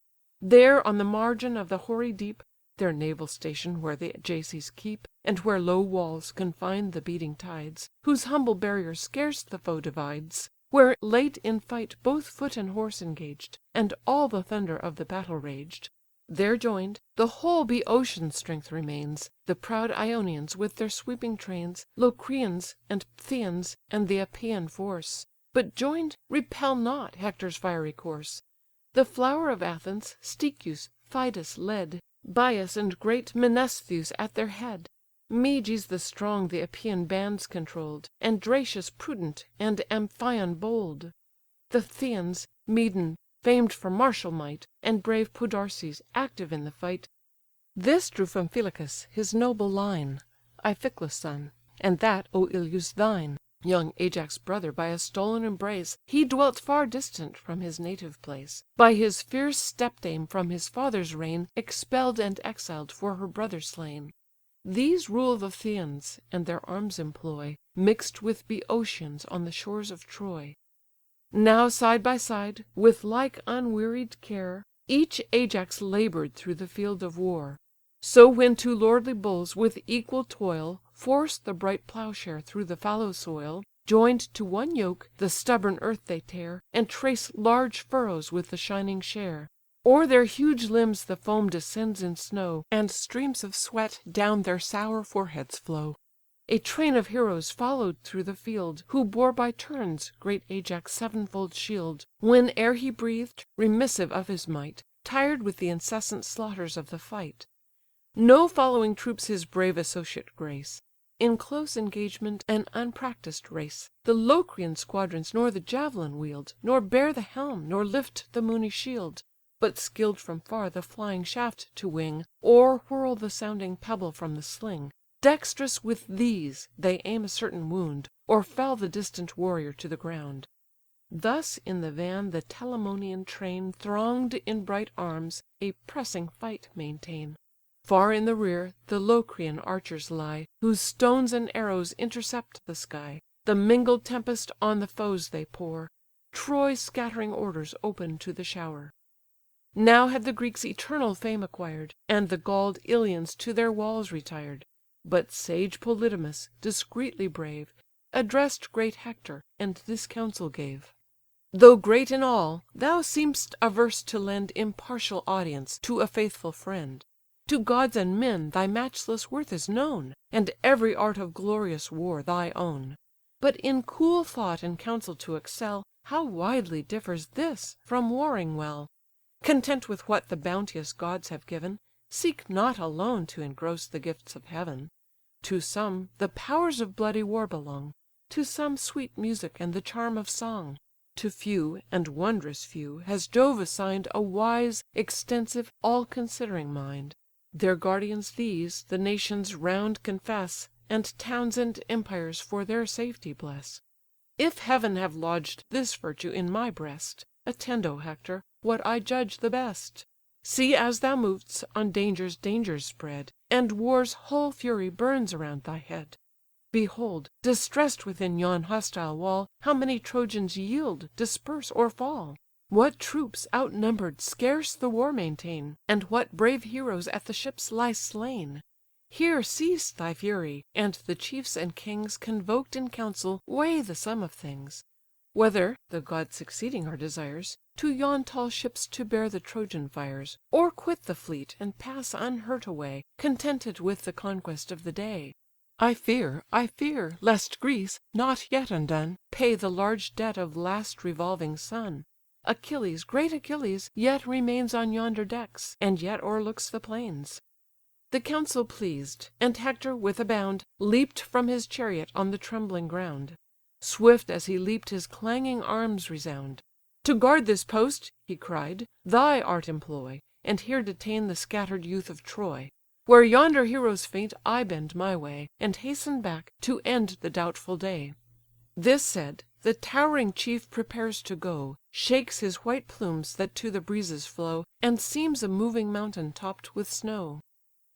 There on the margin of the hoary deep, Their naval station where the Jaces keep, And where low walls confine the beating tides, Whose humble barrier scarce the foe divides; Where late in fight both foot and horse engaged, And all the thunder of the battle raged; There join'd, the whole Bœotian strength remains, The proud Ionians with their sweeping trains, Locrians, and Phthians, and the Epean force; But join'd, repel not Hector's fiery course. The flower of Athens, Stichius, Pheidas led, Bias and great Menestheus at their head; Meges the strong the Epean bands controll'd, And Dracius prudent, and Amphion bold; The Phthians, Medon, famed for martial might, And brave Podarces, active in the fight. This drew from Phylacus his noble line, Iphiclus' son; and that, Oïleus, thine. Young Ajax' brother by a stolen embrace, He dwelt far distant from his native place, By his fierce stepdame from his father's reign Expell'd and exiled for her brother slain. These rule the Phthians, and their arms employ, Mix'd with Bœotians on the shores of Troy. Now side by side, with like unwearied care, Each Ajax labour'd through the field of war. So when two lordly bulls with equal toil Force the bright ploughshare through the fallow soil, Join'd to one yoke, the stubborn earth they tear, And trace large furrows with the shining share. O'er their huge limbs the foam descends in snow, And streams of sweat down their sour foreheads flow. A train of heroes followed through the field, Who bore by turns great Ajax' sevenfold shield, Whene'er he breathed, remissive of his might, Tired with the incessant slaughters of the fight. No following troops his brave associate grace; In close engagement an unpractised race, The Locrian squadrons nor the javelin wield, Nor bear the helm, nor lift the moony shield; But skill'd from far the flying shaft to wing, Or whirl the sounding pebble from the sling. Dexterous with these, they aim a certain wound, Or fell the distant warrior to the ground. Thus in the van the Telamonian train Throng'd in bright arms, a pressing fight maintain. Far in the rear the Locrian archers lie, Whose stones and arrows intercept the sky; The mingled tempest on the foes they pour, Troy's scattering orders open to the shower. Now had the Greeks eternal fame acquired, And the gall'd Ilians to their walls retired; But sage Polydamas, discreetly brave, Address'd great Hector, and this counsel gave: "Though great in all, thou seem'st averse to lend Impartial audience to a faithful friend. To gods and men thy matchless worth is known, And every art of glorious war thy own. But in cool thought and counsel to excel, How widely differs this from warring well! Content with what the bounteous gods have given, Seek not alone to engross the gifts of heaven. To some the powers of bloody war belong, To some sweet music and the charm of song; To few, and wondrous few, has Jove assigned A wise, extensive, all considering mind. Their guardians these the nations round confess, And towns and empires for their safety bless. If heaven have lodged this virtue in my breast, Attend, O Hector, what I judge the best. See as thou mov'st, on dangers dangers spread, And war's whole fury burns around thy head. Behold, distress'd within yon hostile wall, How many Trojans yield, disperse, or fall! What troops, outnumber'd, scarce the war maintain, And what brave heroes at the ships lie slain! Here cease thy fury, and the chiefs and kings Convoked in council weigh the sum of things; Whether (the god succeeding our desires) To yon tall ships to bear the Trojan fires, Or quit the fleet, and pass unhurt away, Contented with the conquest of the day. I fear, lest Greece, not yet undone, Pay the large debt of last revolving sun. Achilles, great Achilles, yet remains On yonder decks, and yet o'erlooks the plains." The counsel pleased; and Hector, with a bound, Leap'd from his chariot on the trembling ground. Swift as he leap'd his clanging arms resound. "To guard this post (he cried) thy art employ. and here detain the scatter'd youth of Troy. Where yonder heroes faint, I bend my way, and hasten back, to end the doubtful day." This said, the towering chief prepares to go, Shakes his white plumes that to the breezes flow, And seems a moving mountain topp'd with snow.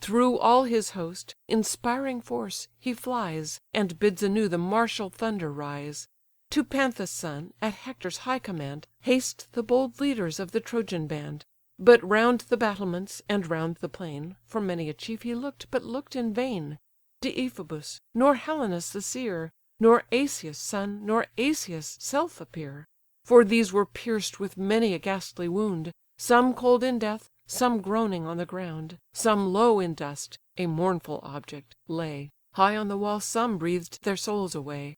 Through all his host, inspiring force, he flies, And bids anew the martial thunder rise. To Panthus' son, at Hector's high command, Haste the bold leaders of the Trojan band. But round the battlements, and round the plain, For many a chief he look'd, but look'd in vain. Deiphobus, nor Helenus the seer, Nor Asius' son, nor Asius' self appear: For these were pierced with many a ghastly wound, Some cold in death, some groaning on the ground, Some low in dust (a mournful object) lay, High on the wall some breathed their souls away.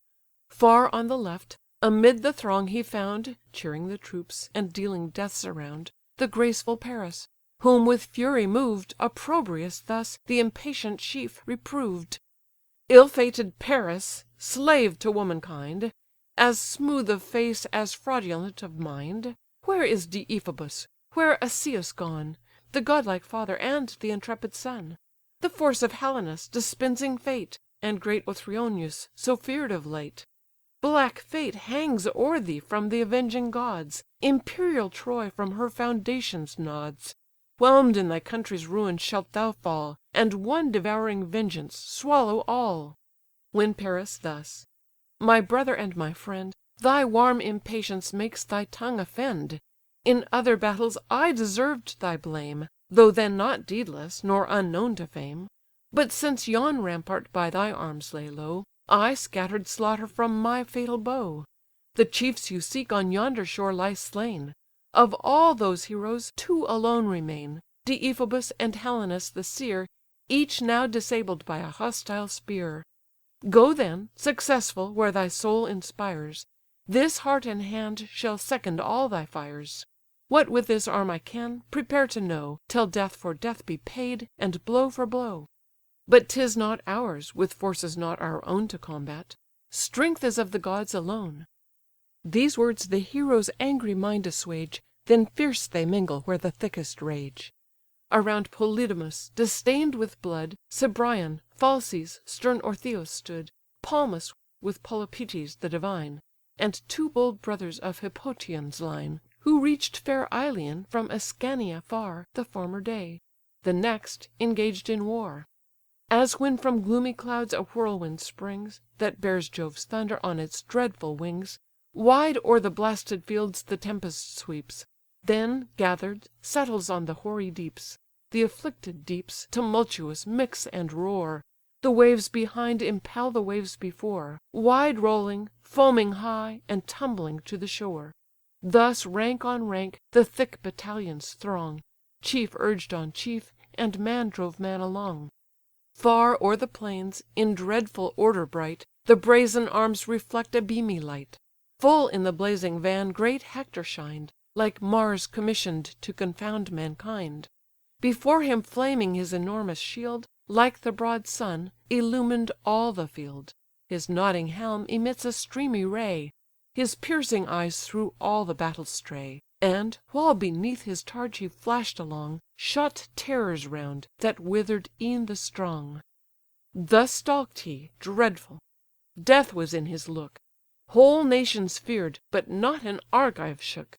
Far on the left, amid the throng he found, Cheering the troops, and dealing deaths around, the graceful Paris; whom with fury moved, Opprobrious thus the impatient chief reproved: "Ill fated Paris! slave to womankind! As smooth of face as fraudulent of mind! Where is Deiphobus? where Asius gone? The godlike father, and the intrepid son? The force of Helenus, dispensing fate, And great Othryoneus, so fear'd of late? Black fate hangs o'er thee from the avenging gods, Imperial Troy from her foundations nods. Whelm'd in thy country's ruin shalt thou fall, And one devouring vengeance swallow all." When Paris thus: "My brother and my friend, Thy warm impatience makes thy tongue offend. In other battles I deserved thy blame, Though then not deedless, nor unknown to fame: But since yon rampart by thy arms lay low, I scatter'd slaughter from my fatal bow. The chiefs you seek on yonder shore lie slain; Of all those heroes 2 alone remain, Deiphobus and Helenus the seer, Each now disabled by a hostile spear. Go then, successful, where thy soul inspires; This heart and hand shall second all thy fires. What with this arm I can, prepare to know, Till death for death be paid, and blow for blow. But 'tis not ours, with forces not our own, To combat; strength is of the gods alone." These words the hero's angry mind assuage, Then fierce they mingle where the thickest rage. Around Polydamas, distained with blood, Cebryon, Phalces, stern Ortheus stood, Palmus, with Polypœtes the divine, And 2 bold brothers of Hippotion's line, Who reach'd fair Ilion from Ascania far, The former day; the next engaged in war. As when from gloomy clouds a whirlwind springs, That bears Jove's thunder on its dreadful wings, Wide o'er the blasted fields the tempest sweeps, Then, gather'd, settles on the hoary deeps; The afflicted deeps, tumultuous, mix and roar; The waves behind impel the waves before, Wide rolling, foaming high, and tumbling to the shore. Thus rank on rank the thick battalions throng, Chief urged on chief, and man drove man along. Far o'er the plains, in dreadful order bright, The brazen arms reflect a beamy light. Full in the blazing van great Hector shined, Like Mars commissioned to confound mankind. Before him flaming his enormous shield, Like the broad sun, illumined all the field. His nodding helm emits a streamy ray, His piercing eyes through all the battle stray; And, while beneath his targe he flash'd along, Shot terrors round, that wither'd e'en the strong. Thus stalked he, dreadful; death was in his look; Whole nations fear'd, but not an Argive shook.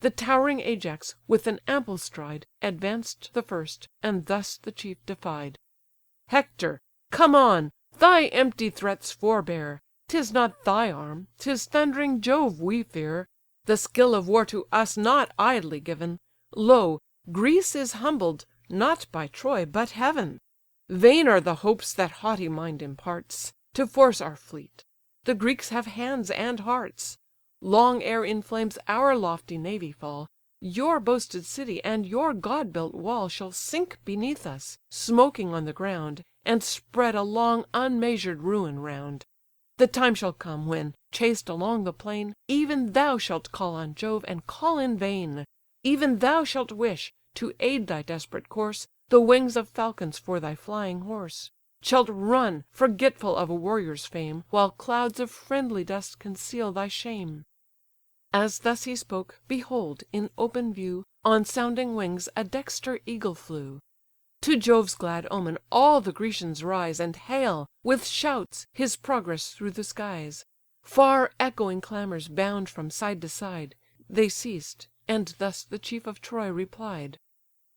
The towering Ajax, with an ample stride, Advanced the first, and thus the chief defied: "Hector, come on! thy empty threats forbear; 'Tis not thy arm, 'tis thundering Jove we fear. The skill of war to us not idly given; Lo! Greece is humbled, not by Troy, but heaven. Vain are the hopes that haughty mind imparts, To force our fleet; the Greeks have hands and hearts. Long ere in flames our lofty navy fall, Your boasted city and your god built wall Shall sink beneath us, smoking on the ground, And spread a long unmeasured ruin round. The time shall come, when, chased along the plain, Even thou shalt call on Jove, and call in vain; Even thou shalt wish, to aid thy desperate course, The wings of falcons for thy flying horse; Shalt run, forgetful of a warrior's fame, While clouds of friendly dust conceal thy shame." As thus he spoke, behold, in open view, On sounding wings a dexter eagle flew. To Jove's glad omen all the Grecians rise, And hail, with shouts, his progress through the skies. Far echoing clamours bound from side to side; They ceased, and thus the chief of Troy replied: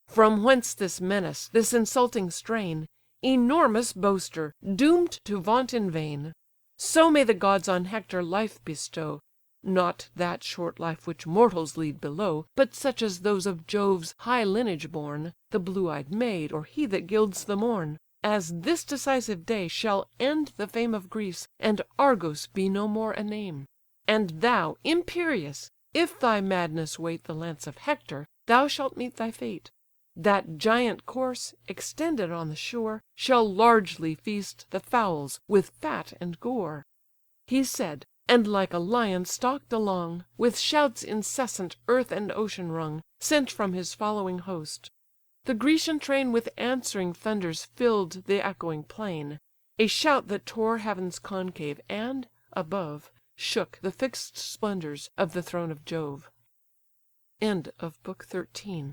"From whence this menace, this insulting strain? Enormous boaster, doom'd to vaunt in vain! So may the gods on Hector life bestow, Not that short life which mortals lead below, But such as those of Jove's high lineage born, The blue eyed maid, or he that gilds the morn; As this decisive day shall end the fame Of Greece, and Argos be no more a name. And thou, imperious! if thy madness wait The lance of Hector, thou shalt meet thy fate. That giant corse, extended on the shore, Shall largely feast the fowls with fat and gore." He said, and like a lion stalked along, With shouts incessant earth and ocean rung, Sent from his following host. The Grecian train With answering thunders fill'd the echoing plain; A shout that tore heaven's concave, and, above, Shook the fix'd splendours of the throne of Jove. BOOK XIV.